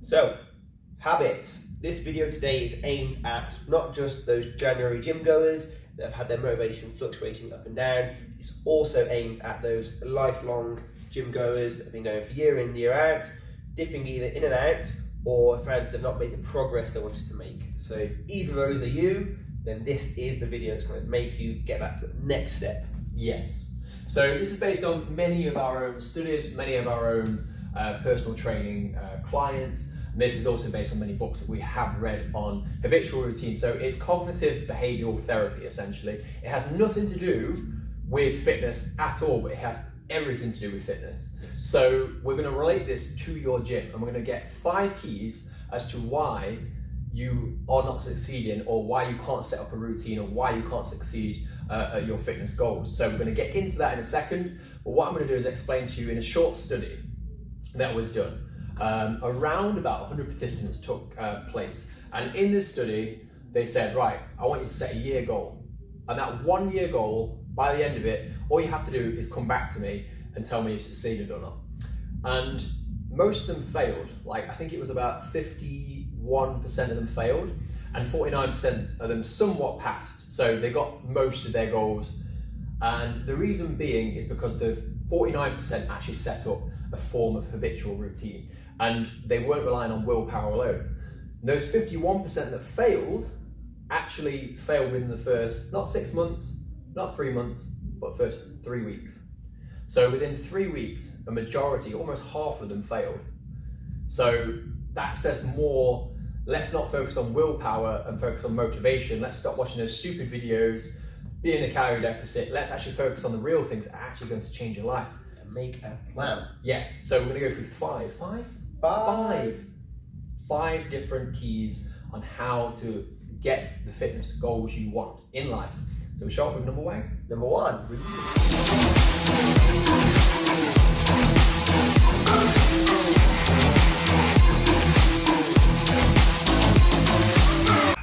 So, habits. This video today is aimed at not just those January gym goers that have had their motivation fluctuating up and down. It's also aimed at those lifelong gym goers that have been going for year in, year out, dipping either in and out or found they've not made the progress they wanted to make. So if either of those are you, then this is the video that's going to make you get that to the next step. Yes. So this is based on many of our own studies, many of our own personal training clients. And this is also based on many books that we have read on habitual routine. So it's cognitive behavioral therapy, essentially. It has nothing to do with fitness at all, but it has everything to do with fitness. So we're going to relate this to your gym, and we're going to get 5 keys as to why you are not succeeding, or why you can't set up a routine, or why you can't succeed at your fitness goals. So we're going to get into that in a second, but what I'm going to do is explain to you in a short study that was done. Around about 100 participants took place, and in this study they said, right, I want you to set a year goal, and that 1 year goal, by the end of it, all you have to do is come back to me and tell me if you succeeded or not. And most of them failed. Like, I think it was about 51% of them failed, and 49% of them somewhat passed. So they got most of their goals, and the reason being is because the 49% actually set up a form of habitual routine, and they weren't relying on willpower alone. Those 51% that failed actually failed within the first, not 6 months, not 3 months, but first 3 weeks. So within 3 weeks, a majority, almost half of them failed. So that says more. Let's not focus on willpower and focus on motivation. Let's stop watching those stupid videos, be in a calorie deficit. Let's actually focus on the real things that are actually going to change your life. And make a plan. Yes, so we're going to go through five different keys on how to get the fitness goals you want in life. So we start with number 1. Number 1.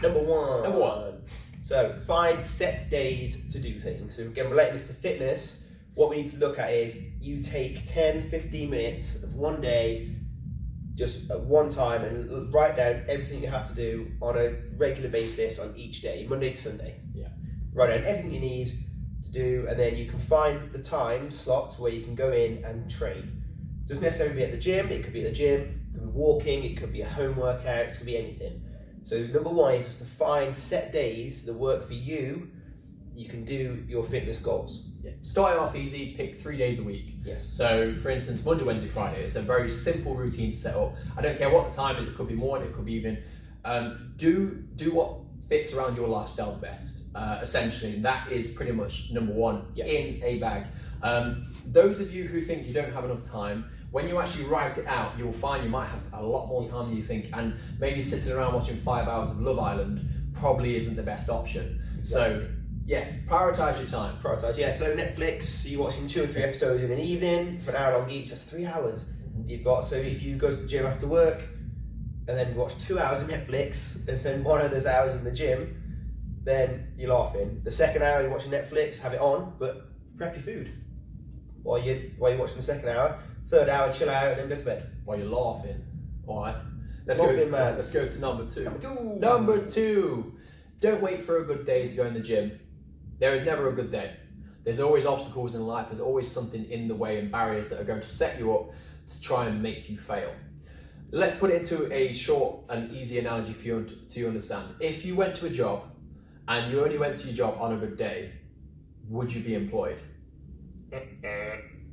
Number one. So find set days to do things. So again, relating this to fitness, what we need to look at is you take 10-15 minutes of one day, just at one time, and write down everything you have to do on a regular basis on each day, Monday to Sunday. Yeah. Write down everything you need to do, and then you can find the time slots where you can go in and train. Doesn't necessarily be at the gym. It could be at the gym, it could be walking, it could be a home workout, it could be anything. So number 1 is just to find set days that work for you. You can do your fitness goals. Yeah. Starting off easy, pick 3 days a week. Yes. So for instance, Monday, Wednesday, Friday, it's a very simple routine to set up. I don't care what the time is, it could be morning, it could be evening. Do what fits around your lifestyle the best. Essentially, that is pretty much number 1 in a bag. Those of you who think you don't have enough time, when you actually write it out, you'll find you might have a lot more time than you think, and maybe sitting around watching 5 hours of Love Island probably isn't the best option. Exactly. So yes, prioritize your time. Prioritize, yeah. So Netflix, you're watching 2 or 3 episodes in an evening for an hour long each. That's 3 hours you've got. So if you go to the gym after work and then watch 2 hours of Netflix and then 1 of those hours in the gym, then you're laughing. The second hour you're watching Netflix, have it on, but prep your food while you're watching the second hour. Third hour, chill out, and then go to bed. While you're laughing. All right. Let's go to number 2. Number 2. Don't wait for a good day to go in the gym. There is never a good day. There's always obstacles in life. There's always something in the way and barriers that are going to set you up to try and make you fail. Let's put it into a short and easy analogy for you to understand. If you went to a job and you only went to your job on a good day, would you be employed?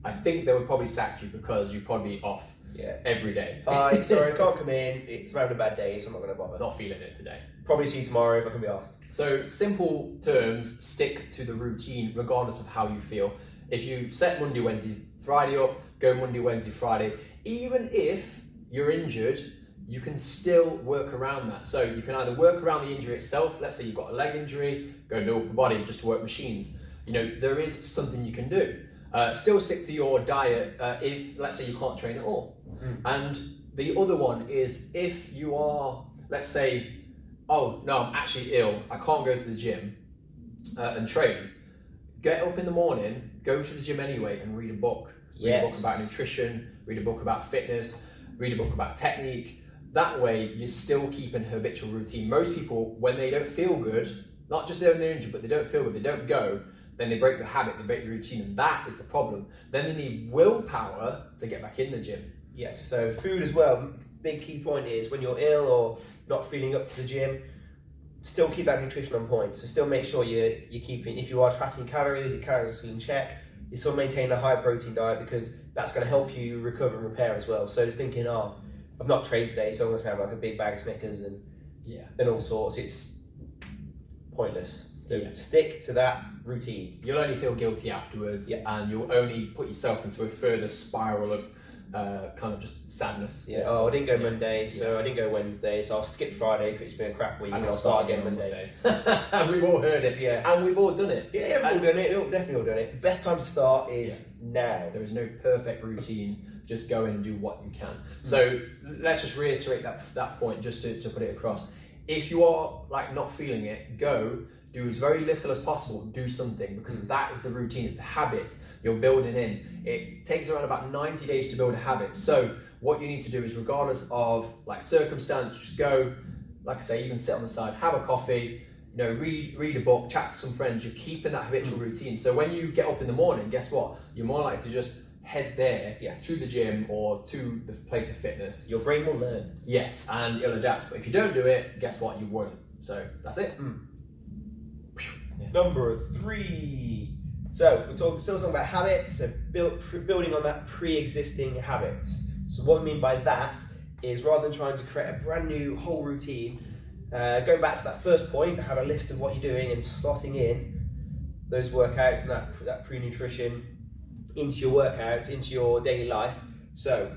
I think they would probably sack you because you'd probably be off every day. Hi, sorry, I can't come in. It's having a bad day, so I'm not going to bother. Not feeling it today. Probably see you tomorrow if I can be asked. So simple terms, stick to the routine regardless of how you feel. If you set Monday, Wednesday, Friday up, go Monday, Wednesday, Friday. Even if you're injured, you can still work around that. So you can either work around the injury itself. Let's say you've got a leg injury, go to upper body just to work machines. You know, there is something you can do. Still stick to your diet if, let's say, you can't train at all. And the other one is if you are, let's say, oh no, I'm actually ill, I can't go to the gym and train. Get up in the morning, go to the gym anyway and read a book. Read a book about nutrition, read a book about fitness, read a book about technique. That way, you're still keeping a habitual routine. Most people, when they don't feel good, not just when they're injured, but they don't feel good, they don't go, then they break the habit, they break the routine, and that is the problem. Then they need willpower to get back in the gym. Yes, so food as well. Big key point is when you're ill or not feeling up to the gym, still keep that nutrition on point. So still make sure you're keeping, if you are tracking calories, your calories are still in check, you still maintain a high protein diet because that's going to help you recover and repair as well. So thinking, oh, I've not trained today, so I'm going to have like a big bag of Snickers and all sorts. It's pointless. So stick to that routine. You'll only feel guilty afterwards, and you'll only put yourself into a further spiral of kind of just sadness. Yeah. Oh, I didn't go Monday, so I didn't go Wednesday, so I'll skip Friday because it's been a crap week, and I'll start again Monday. And we've all heard it. Yeah. And we've all done it. Yeah, we've all done it. We've definitely all done it. The best time to start is now. There is no perfect routine. Just go in and do what you can. So let's just reiterate that point just to put it across. If you are like not feeling it, go. Do as very little as possible, do something, because that is the routine, it's the habit you're building in. It takes around about 90 days to build a habit. So what you need to do is, regardless of like circumstance, just go, like I say, you can sit on the side, have a coffee, read a book, chat to some friends, you're keeping that habitual routine. So when you get up in the morning, guess what? You're more likely to just head there to the gym or to the place of fitness. Your brain will learn. Yes, and it'll adapt. But if you don't do it, guess what? You won't. So that's it. Number 3. So we're still talking about habits, so building on that pre-existing habits. So what we mean by that is, rather than trying to create a brand new whole routine, going back to that first point, have a list of what you're doing and slotting in those workouts and that pre-nutrition into your workouts, into your daily life. So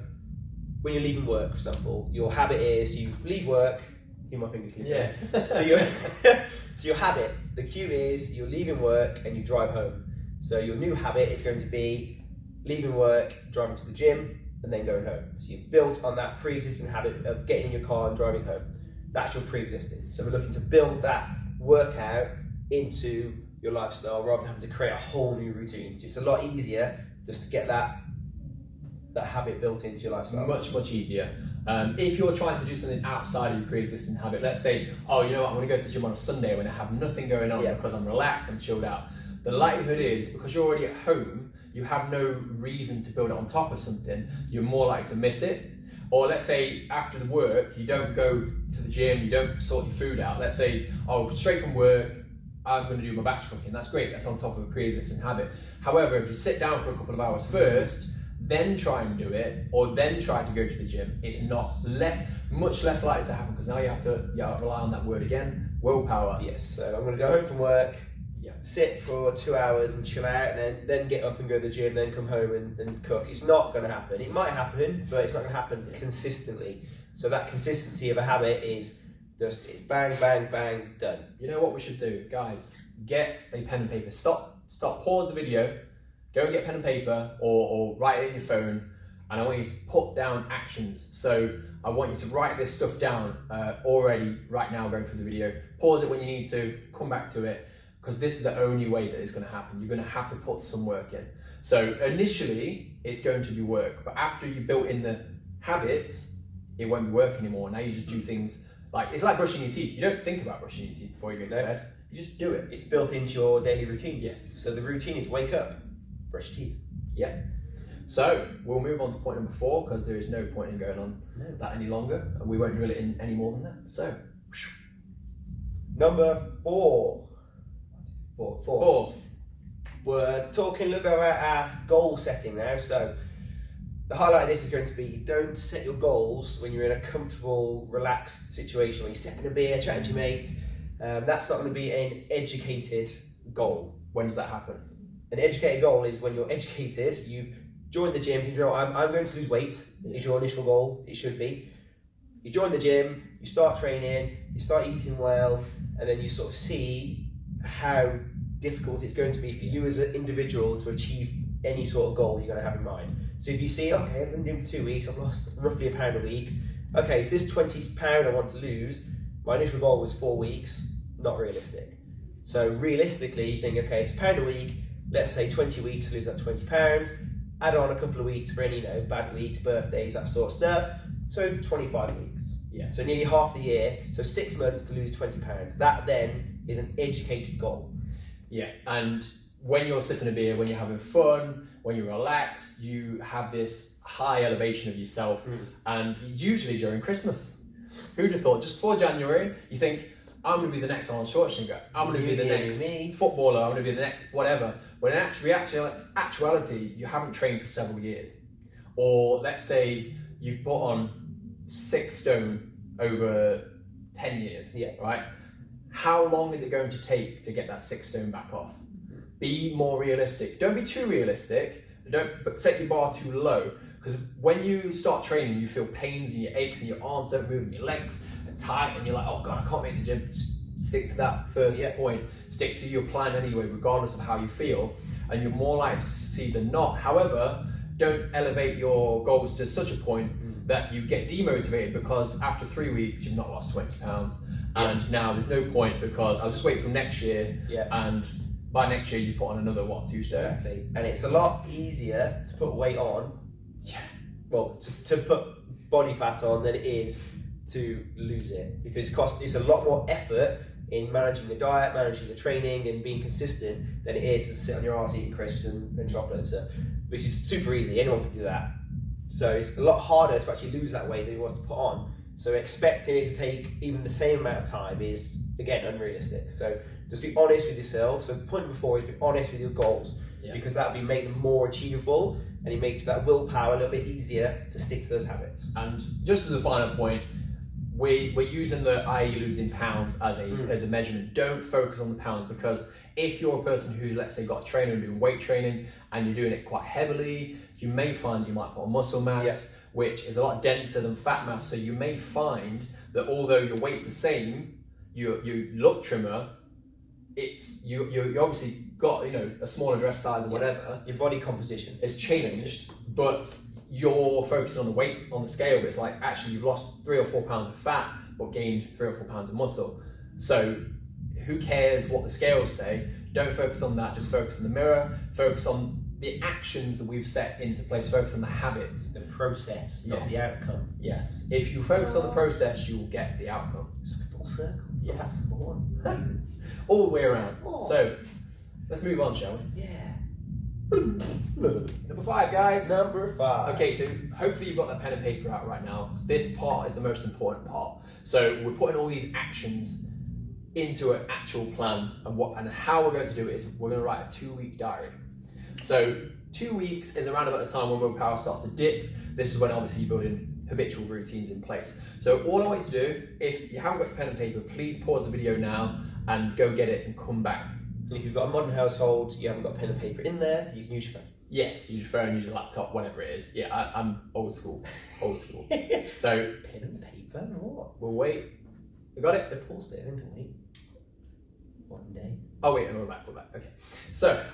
when you're leaving work, for example, your habit is you leave work, hear my finger click. So your habit, the cue is you're leaving work and you drive home. So your new habit is going to be leaving work, driving to the gym, and then going home. So you've built on that pre-existing habit of getting in your car and driving home. That's your pre-existing. So we're looking to build that workout into your lifestyle rather than having to create a whole new routine. So it's a lot easier just to get that habit built into your lifestyle. Much easier. If you're trying to do something outside of your pre-existing habit, let's say, oh, you know what, I'm going to go to the gym on a Sunday when I have nothing going on because I'm relaxed, I'm chilled out. The likelihood is, because you're already at home, you have no reason to build it on top of something, you're more likely to miss it. Or let's say after the work, you don't go to the gym, you don't sort your food out. Let's say, oh, straight from work, I'm going to do my batch cooking. That's great, that's on top of a pre-existing habit. However, if you sit down for a couple of hours first, then try and do it, or then try to go to the gym, it's much less likely to happen, because now you have to rely on that word again, willpower. Yes, so I'm going to go home from work, sit for 2 hours and chill out, and then get up and go to the gym, then come home and cook. It's not going to happen. It might happen, but it's not going to happen consistently. So that consistency of a habit is just bang, bang, bang, done. You know what we should do, guys? Get a pen and paper. Stop, pause the video, go and get pen and paper, or write it in your phone, and I want you to put down actions. So I want you to write this stuff down already right now going through the video. Pause it when you need to, come back to it, because this is the only way that it's going to happen. You're going to have to put some work in. So initially, it's going to be work, but after you've built in the habits, it won't be work anymore. Now you just do things like, it's like brushing your teeth. You don't think about brushing your teeth before you go to bed. You just do it. It's built into your daily routine. Yes. So the routine is wake up, brush your teeth. Yeah. So we'll move on to point number 4, because there is no point in going on that any longer, and we won't drill it in any more than that. So number 4. We're talking a little bit about our goal setting now. So the highlight of this is going to be, don't set your goals when you're in a comfortable, relaxed situation, when you're sipping a beer, chatting to your mate. That's not going to be an educated goal. When does that happen? An educated goal is when you're educated, you've joined the gym, you know, I'm going to lose weight, is your initial goal, it should be. You join the gym, you start training, you start eating well, and then you sort of see how difficult it's going to be for you as an individual to achieve any sort of goal you're going to have in mind. So if you see, okay, I've been doing for 2 weeks, I've lost roughly £1 a week. Okay, so this £20 I want to lose, my initial goal was 4 weeks, not realistic. So realistically, you think, okay, it's £1 a week, let's say 20 weeks to lose that £20, add on a couple of weeks for any, bad weeks, birthdays, that sort of stuff. So 25 weeks. Yeah. So nearly half the year, so 6 months to lose 20 pounds. That then is an educated goal. Yeah, and when you're sipping a beer, when you're having fun, when you relax, you have this high elevation of yourself, and usually during Christmas. Who'd have thought, just before January, you think, I'm going to be the next Arnold Schwarzenegger, I'm going to be the next footballer, I'm going to be the next whatever. When in actuality, you haven't trained for several years. Or let's say you've put on 6 stone over 10 years, right? How long is it going to take to get that 6 stone back off? Be more realistic. Don't be too realistic, but set your bar too low. Because when you start training, you feel pains and your aches and your arms don't move and your legs are tight and you're like, oh God, I can't make the gym. Just stick to that first point. Stick to your plan anyway, regardless of how you feel. And you're more likely to succeed than not. However, don't elevate your goals to such a point that you get demotivated because after 3 weeks, you've not lost 20 pounds. And now there's no point because I'll just wait till next year. And by next year, you put on another, 2 stone? Exactly. And it's a lot easier to put weight on. Well, to put body fat on than it is to lose it, because it's a lot more effort in managing the diet, managing the training, and being consistent than it is to sit on your arse eating crisps and chocolate and stuff, which is super easy. Anyone can do that. So it's a lot harder to actually lose that weight than it was to put on. So expecting it to take even the same amount of time is, again, unrealistic. So just be honest with yourself. So the point before is be honest with your goals, because that will make them more achievable, and it makes that willpower a little bit easier to stick to those habits. And just as a final point, we're using the i.e. losing pounds as a measurement. Don't focus on the pounds, because if you're a person who's, let's say, got a trainer and doing weight training and you're doing it quite heavily, you may find that you might put on muscle mass, which is a lot denser than fat mass. So you may find that although your weight's the same, you look trimmer. You obviously got a smaller dress size or whatever. Your body composition has changed, but you're focusing on the weight on the scale. But it's like actually you've lost 3 or 4 pounds of fat, but gained 3 or 4 pounds of muscle. So who cares what the scales say? Don't focus on that. Just focus on the mirror. Focus on the actions that we've set into place. Focus on the habits, the process, not the outcome. Yes. If you focus on the process, you will get the outcome. It's like a full circle. Yes. Number 1. Amazing. All the way around. Oh. So let's move on, shall we? Yeah. Number 5, guys. Number 5. Okay, so hopefully you've got that pen and paper out right now. This part is the most important part. So we're putting all these actions into an actual plan, and how we're going to do it is we're going to write a 2-week diary. So 2 weeks is around about the time when willpower starts to dip. This is when obviously you're building habitual routines in place. So all I want you to do, if you haven't got your pen and paper, please pause the video now and go get it and come back. And if you've got a modern household, you haven't got pen and paper in there, you can use your phone. Yes, use your phone, use your laptop, whatever it is. Yeah, I'm old school. So pen and paper, what? We'll wait. You got it? They paused it, didn't we? One day. Oh wait, we're back. Okay. So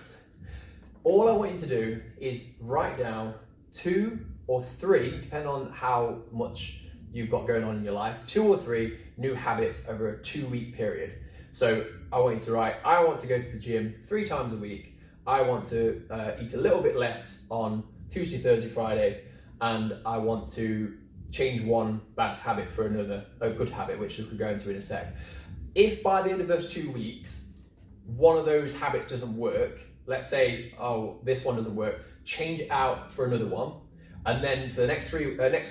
all I want you to do is write down 2 or 3, depending on how much you've got going on in your life, 2 or 3 new habits over a 2-week period. So I want you to write, I want to go to the gym 3 times a week. I want to eat a little bit less on Tuesday, Thursday, Friday, and I want to change one bad habit for a good habit, which we could go into in a sec. If by the end of those 2 weeks, one of those habits doesn't work, let's say, oh, this one doesn't work, change it out for another one. And then for the next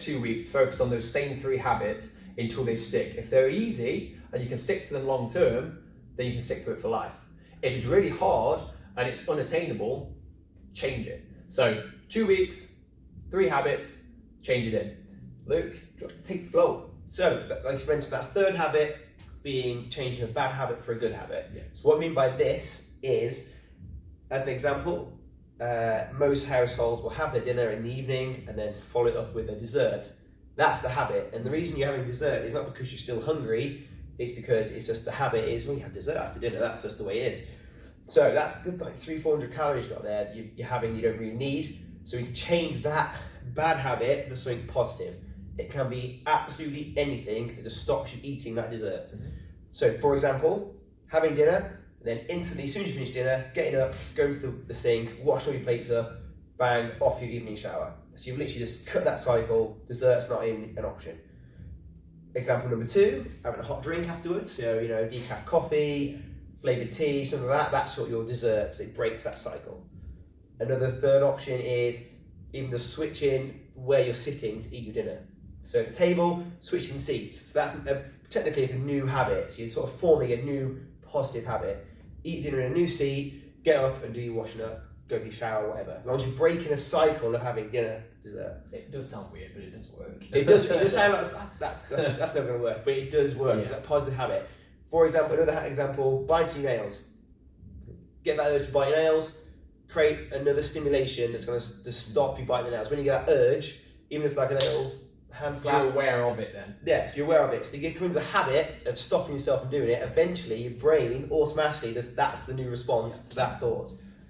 2 weeks, focus on those same 3 habits until they stick. If they're easy and you can stick to them long term, then you can stick to it for life. If it's really hard and it's unattainable, change it. So 2 weeks, 3 habits, change it in. Luke, take the flow. So, like you mentioned, that 3rd habit being changing a bad habit for a good habit. Yeah. So what I mean by this is, as an example, most households will have their dinner in the evening and then follow it up with a dessert. That's the habit. And the reason you're having dessert is not because you're still hungry, it's because it's just the habit is when you have dessert after dinner, that's just the way it is. So that's good, like 300-400 calories you got there you're having you don't really need. So we can change that bad habit for something positive. It can be absolutely anything that just stops you eating that dessert. Mm-hmm. So for example, having dinner, then instantly, as soon as you finish dinner, getting up, going to the sink, washing all your plates up, bang, off your evening shower. So you've literally just cut that cycle, dessert's not even an option. Example number 2, having a hot drink afterwards. So, decaf coffee, flavoured tea, something like that. That's what your dessert, so it breaks that cycle. Another third option is even just switching where you're sitting to eat your dinner. So at the table, switching seats. So that's technically a new habit. So you're sort of forming a new positive habit. Eat dinner in a new seat, get up and do your washing up, go for your shower, whatever. As long as you're breaking a cycle of having dinner, dessert. It does sound weird, but it does work. It does sound like that's never going to work, but it does work. It's a positive habit. For example, another example, biting your nails. Get that urge to bite your nails, create another stimulation that's going to stop you biting the nails. When you get that urge, even if it's like a little hand slap. You're aware of it then? Yes, you're aware of it. So you come into the habit of stopping yourself from doing it. Eventually, your brain automatically that's the new response to that thought.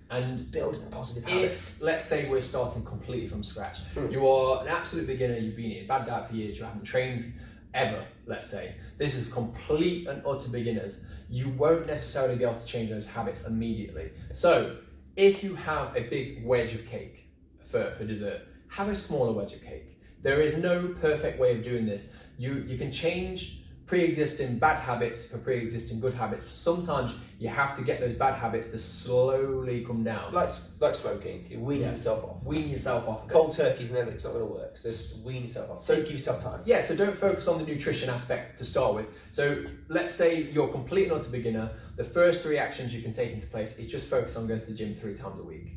And building positive habits. If, let's say, we're starting completely from scratch, you are an absolute beginner, you've been eating bad diet for years, you haven't trained ever, let's say. This is complete and utter beginners. You won't necessarily be able to change those habits immediately. So, if you have a big wedge of cake for dessert, have a smaller wedge of cake. There is no perfect way of doing this. You can change pre-existing bad habits for pre-existing good habits. Sometimes you have to get those bad habits to slowly come down. Like smoking, you wean yourself off. Wean yourself off. Cold turkey's never, it's not going to work. So just wean yourself off. So give yourself time. Yeah, so don't focus on the nutrition aspect to start with. So let's say you're complete and utter beginner. The first 3 actions you can take into place is just focus on going to the gym 3 times a week.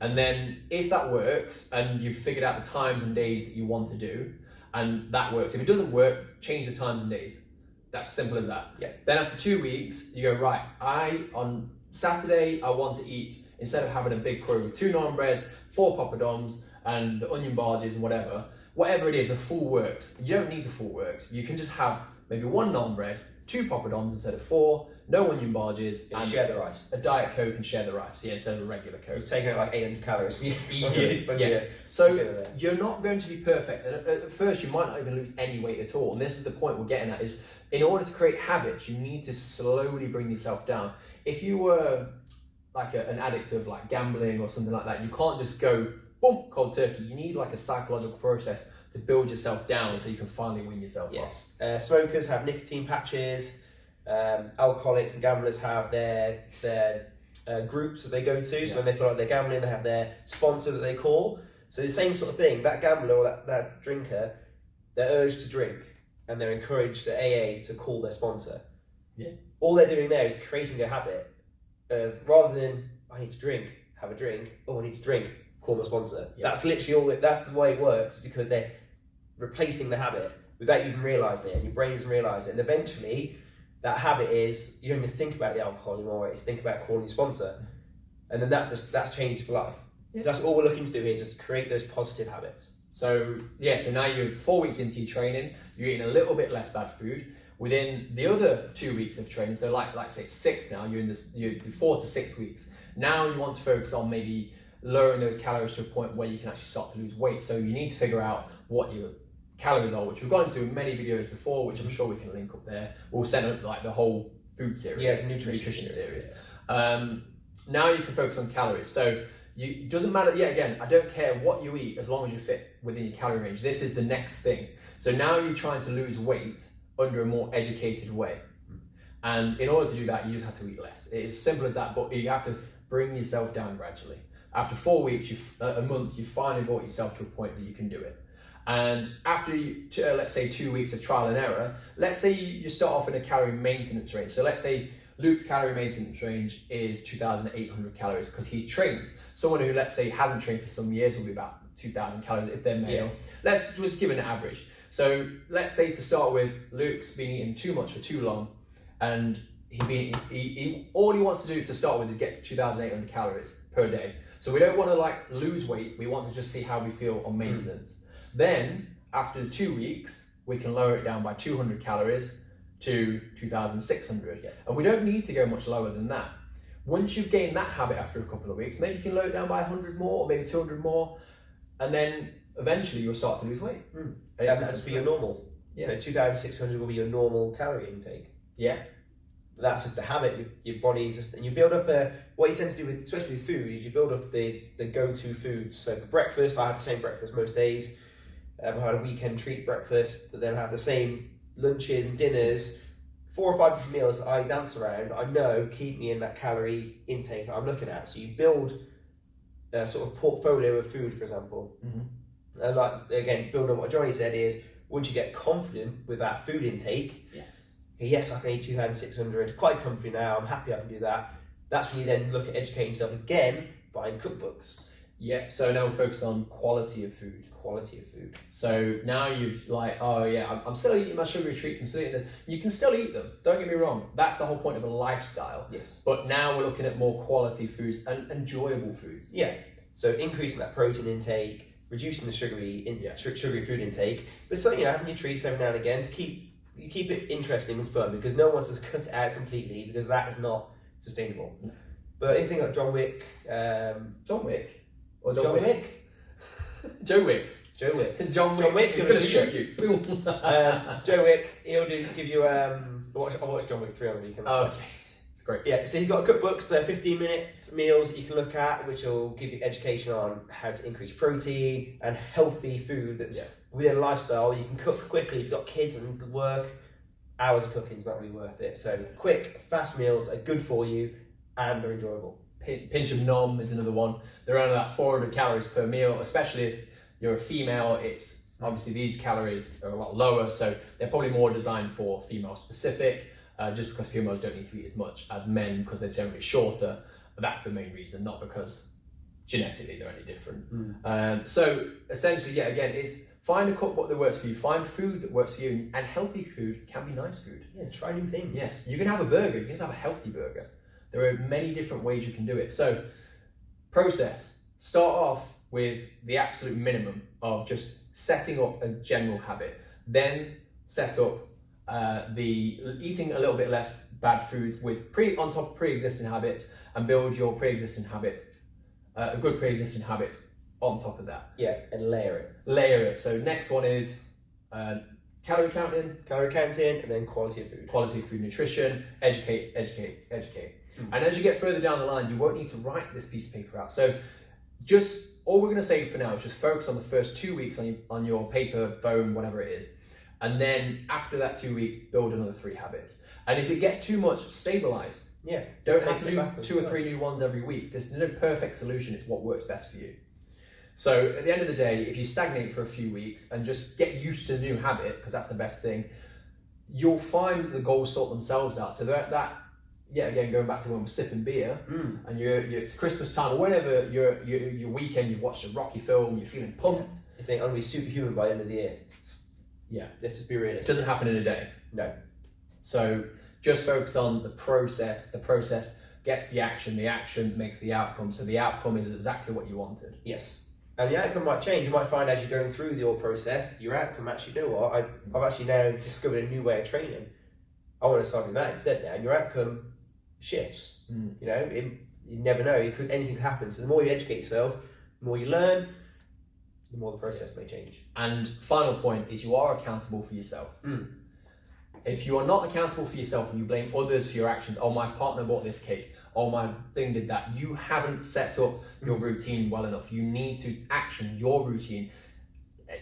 And then if that works and you've figured out the times and days that you want to do, and that works. If it doesn't work, change the times and days. That's simple as that. Yeah. Then after 2 weeks, you go, right, on Saturday, I want to eat, instead of having a big curry with 2 naan breads, 4 poppadoms, and the onion barges and whatever it is, the full works. You don't need the full works. You can just have maybe 1 naan bread, 2 poppadoms instead of 4, no onion barges, and share the rice. A Diet Coke and share the rice, instead of a regular Coke. You've taken out like 800 calories. Yeah. So you're not going to be perfect. And at first, you might not even lose any weight at all. And this is the point we're getting at, is in order to create habits, you need to slowly bring yourself down. If you were like an addict of like gambling or something like that, you can't just go, boom, cold turkey. You need like a psychological process to build yourself down until you can finally win yourself off. Smokers have nicotine patches. Alcoholics and gamblers have their groups that they go to. So when they feel like they're gambling, they have their sponsor that they call. So the same sort of thing. That gambler or that drinker, they're urged to drink and they're encouraged at AA to call their sponsor. Yeah. All they're doing there is creating a habit of, rather than I need to drink, have a drink. Oh, I need to drink, call my sponsor. Yeah. That's literally all. That's the way it works, because they're replacing the habit without you even realising it, and your brain doesn't realise it, and eventually that habit is, you don't even think about the alcohol anymore, it's think about calling your sponsor. And then that's changed for life. Yeah. That's all we're looking to do here, is just create those positive habits. So now you're 4 weeks into your training, you're eating a little bit less bad food. Within the other 2 weeks of training, so like say it's 6 now, you're 4 to 6 weeks. Now you want to focus on maybe lowering those calories to a point where you can actually start to lose weight. So you need to figure out what your calories are, which we've gone into in many videos before, which I'm sure we can link up there. We'll send up like the whole food series. Yeah, it's a nutrition series. Now you can focus on calories. So it doesn't matter, I don't care what you eat as long as you fit within your calorie range. This is the next thing. So now you're trying to lose weight under a more educated way. And in order to do that, you just have to eat less. It is simple as that, but you have to bring yourself down gradually. After 4 weeks, a month, you finally brought yourself to a point that you can do it. And after, let's say 2 weeks of trial and error, let's say you start off in a calorie maintenance range. So let's say Luke's calorie maintenance range is 2,800 calories because he's trained. Someone who, let's say, hasn't trained for some years will be about 2,000 calories if they're male. Yeah. Let's just give an average. So let's say to start with, Luke's been eating too much for too long, and all he wants to do to start with is get to 2,800 calories per day. So we don't want to like lose weight. We want to just see how we feel on maintenance. Then, after 2 weeks, we can lower it down by 200 calories to 2,600. Yeah. And we don't need to go much lower than that. Once you've gained that habit after a couple of weeks, maybe you can lower it down by 100 more, or maybe 200 more, and then eventually you'll start to lose weight. And that's just be your normal. Yeah. So 2,600 will be your normal calorie intake. Yeah. That's just the habit. Your body's just, and you build up what you tend to do with, especially with food, is you build up the go-to foods. So for breakfast, I have the same breakfast most days. I had a weekend treat breakfast, but then have the same lunches and dinners, 4 or 5 different meals that I dance around that I know keep me in that calorie intake that I'm looking at. So you build a sort of portfolio of food, for example. Mm-hmm. And like, again, building on what Johnny said is, once you get confident with that food intake, yes, I can eat 2,600, quite comfy now, I'm happy I can do that. That's when you then look at educating yourself again, buying cookbooks. Yeah, so now we're focused on quality of food. Quality of food. So now you've like, oh yeah, I'm still eating my sugary treats, I'm still eating this. You can still eat them, don't get me wrong. That's the whole point of a lifestyle. Yes. But now we're looking at more quality foods and enjoyable foods. Yeah, so increasing that protein intake, reducing the sugary food intake, but so, having your treats every now and again to keep it interesting and fun, because no one wants to cut it out completely, because that is not sustainable. No. But anything like John Wick, John Wick? Or John Wick? Joe Wicks. Joe Wick. John Wick is going to shoot you. Joe Wick, he'll give you, I watched John Wick 3 on the weekend. Oh, okay. It's great. Yeah, so he's got cookbooks, 15-minute meals that you can look at, which will give you education on how to increase protein and healthy food that's within a lifestyle. You can cook quickly if you've got kids and work. Hours of cooking is not really worth it. So quick, fast meals are good for you and are enjoyable. Pinch of Nom is another one. They're around about 400 calories per meal, especially if you're a female. It's obviously these calories are a lot lower, so they're probably more designed for female specific, just because females don't need to eat as much as men because they're generally shorter. But that's the main reason, not because genetically they're any different. So essentially, again, it's find a cookbook that works for you, find food that works for you, and healthy food can be nice food. Yeah, try new things. Yes, you can have a burger, you can just have a healthy burger. There are many different ways you can do it. So, process. Start off with the absolute minimum of just setting up a general habit. Then set up the eating a little bit less bad foods with on top of pre-existing habits, and build your pre-existing habits, a good pre-existing habits on top of that. Yeah, and layer it. Layer it. So next one is calorie counting, and then quality of food. Quality of food, nutrition, educate. And as you get further down the line, you won't need to write this piece of paper out. So just all we're going to say for now is just focus on the first 2 weeks on your paper, phone, whatever it is. And then after that 2 weeks, build another 3 habits. And if it gets too much, stabilize. Yeah. Don't have to do 2 or 3 new ones every week. There's no perfect solution. It's what works best for you. So at the end of the day, if you stagnate for a few weeks and just get used to the new habit, because that's the best thing, you'll find that the goals sort themselves out. So again, going back to when we're sipping beer, and it's Christmas time, or whenever your weekend, you've watched a Rocky film, you're feeling pumped. You think I'm going to be superhuman by the end of the year. Let's just be realistic. It doesn't happen in a day. No. So just focus on the process. The process gets the action makes the outcome. So the outcome is exactly what you wanted. Yes. And the outcome might change. You might find as you're going through your process, your outcome actually, you know what, I've actually now discovered a new way of training. I want to start doing that instead now. And your outcome shifts. You never know. Anything could happen. So the more you educate yourself, the more you learn, the more the process may change. And final point is you are accountable for yourself. If you are not accountable for yourself and you blame others for your actions, oh, my partner bought this cake, oh, my thing did that, you haven't set up your routine well enough. You need to action your routine.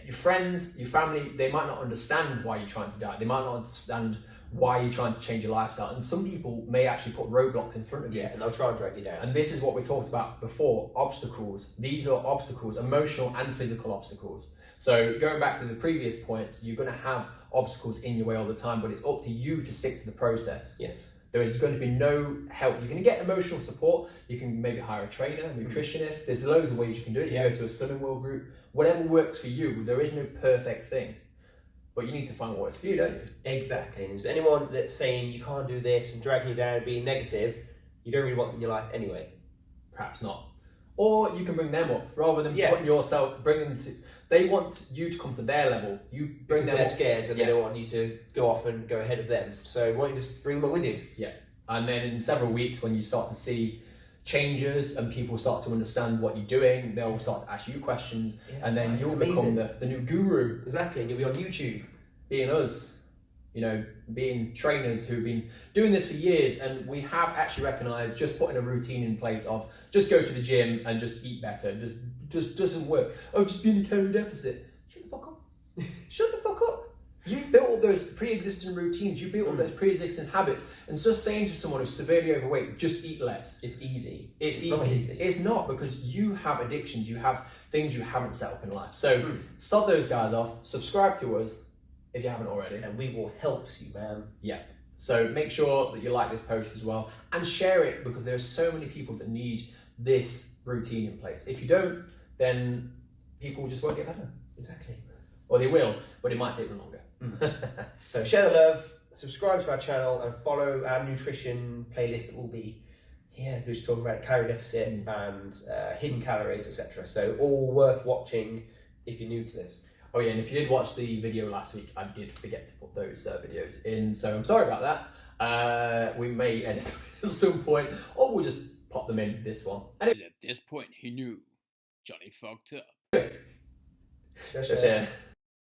Your friends, your family, they might not understand why you're trying to diet. They might not understand why you're trying to change your lifestyle. And some people may actually put roadblocks in front of you. Yeah, and they'll try and drag you down. And this is what we talked about before, obstacles. These are obstacles, emotional and physical obstacles. So going back to the previous points, you're going to have obstacles in your way all the time, but it's up to you to stick to the process. Yes. There is going to be no help. You're going to get emotional support. You can maybe hire a trainer, a nutritionist. There's loads of ways you can do it. You can go to a Slimming World group. Whatever works for you. There is no perfect thing. But you need to find what works for you, don't you? Exactly. And if there's anyone that's saying you can't do this and dragging you down and being negative, you don't really want them in your life anyway. Perhaps not. Or you can bring them up rather than putting yourself, bring them to. They want you to come to their level. You bring them they're up. scared and they don't want you to go off and go ahead of them. So why don't you just bring them up with you? Yeah. And then in several weeks, when you start to see changes and people start to understand what you're doing, they'll start to ask you questions, and then you'll become the new guru. Exactly, and you'll be on YouTube. Being us, being trainers who've been doing this for years, and we have actually recognised just putting a routine in place of just go to the gym and just eat better just doesn't work. Oh, just be in a calorie deficit. Shut the fuck up. Shut the fuck up. You've built all those pre-existing routines, you built all those pre-existing habits, and just saying to someone who's severely overweight, just eat less. It's easy. It's not easy. easy. It's not, because you have addictions, you have things you haven't set up in life. So sod those guys off, subscribe to us if you haven't already. And we will help you, man. Yeah. So make sure that you like this post as well and share it, because there are so many people that need this routine in place. If you don't, then people just won't get better. Exactly. Or they will, but it might take them longer. So share the love, subscribe to our channel, and follow our nutrition playlist that will be here. We're just talking about calorie deficit and hidden calories, etc. So all worth watching if you're new to this. Oh yeah, and if you did watch the video last week, I did forget to put those videos in, so I'm sorry about that. We may edit them at some point, or we'll just pop them in this one. And At this point, he knew Johnny fucked up. Share.